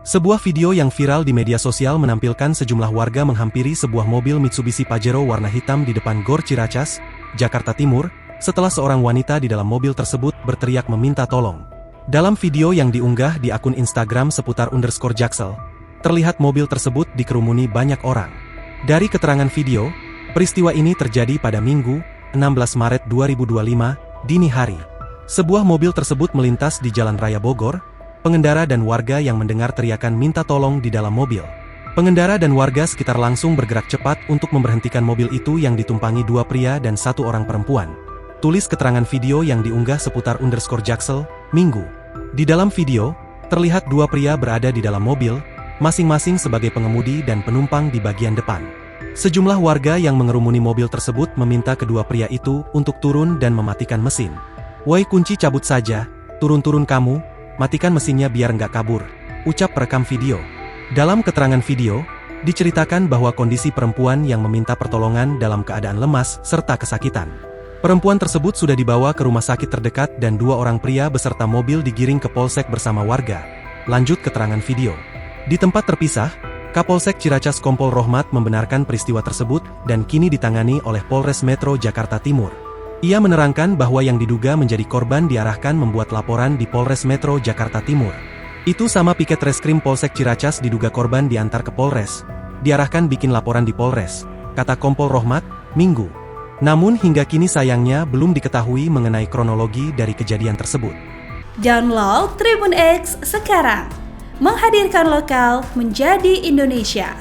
Sebuah video yang viral di media sosial menampilkan sejumlah warga menghampiri sebuah mobil Mitsubishi Pajero warna hitam di depan Gor Ciracas, Jakarta Timur, setelah seorang wanita di dalam mobil tersebut berteriak meminta tolong. Dalam video yang diunggah di akun Instagram _Jaksel, terlihat mobil tersebut dikerumuni banyak orang. Dari keterangan video, peristiwa ini terjadi pada Minggu, 16 Maret 2025, dini hari. Sebuah mobil tersebut melintas di Jalan Raya Bogor. Pengendara dan warga yang mendengar teriakan minta tolong di dalam mobil. Pengendara dan warga sekitar langsung bergerak cepat untuk memberhentikan mobil itu yang ditumpangi 2 pria dan 1 orang perempuan. Tulis keterangan video yang diunggah seputar _Jaksel, Minggu. Di dalam video, terlihat 2 pria berada di dalam mobil, masing-masing sebagai pengemudi dan penumpang di bagian depan. Sejumlah warga yang mengerumuni mobil tersebut meminta kedua pria itu untuk turun dan mematikan mesin. "Woi kunci cabut saja, turun-turun kamu, matikan mesinnya biar nggak kabur," ucap perekam video. Dalam keterangan video, diceritakan bahwa kondisi perempuan yang meminta pertolongan dalam keadaan lemas serta kesakitan. Perempuan tersebut sudah dibawa ke rumah sakit terdekat dan 2 orang pria beserta mobil digiring ke Polsek bersama warga. Lanjut keterangan video. Di tempat terpisah, Kapolsek Ciracas Kompol Rohmat membenarkan peristiwa tersebut dan kini ditangani oleh Polres Metro Jakarta Timur. Ia menerangkan bahwa yang diduga menjadi korban diarahkan membuat laporan di Polres Metro Jakarta Timur. Itu sama piket reskrim Polsek Ciracas diduga korban diantar ke Polres, diarahkan bikin laporan di Polres, kata Kompol Rohmat, Minggu. Namun hingga kini sayangnya belum diketahui mengenai kronologi dari kejadian tersebut. Download Tribun X sekarang, menghadirkan lokal menjadi Indonesia.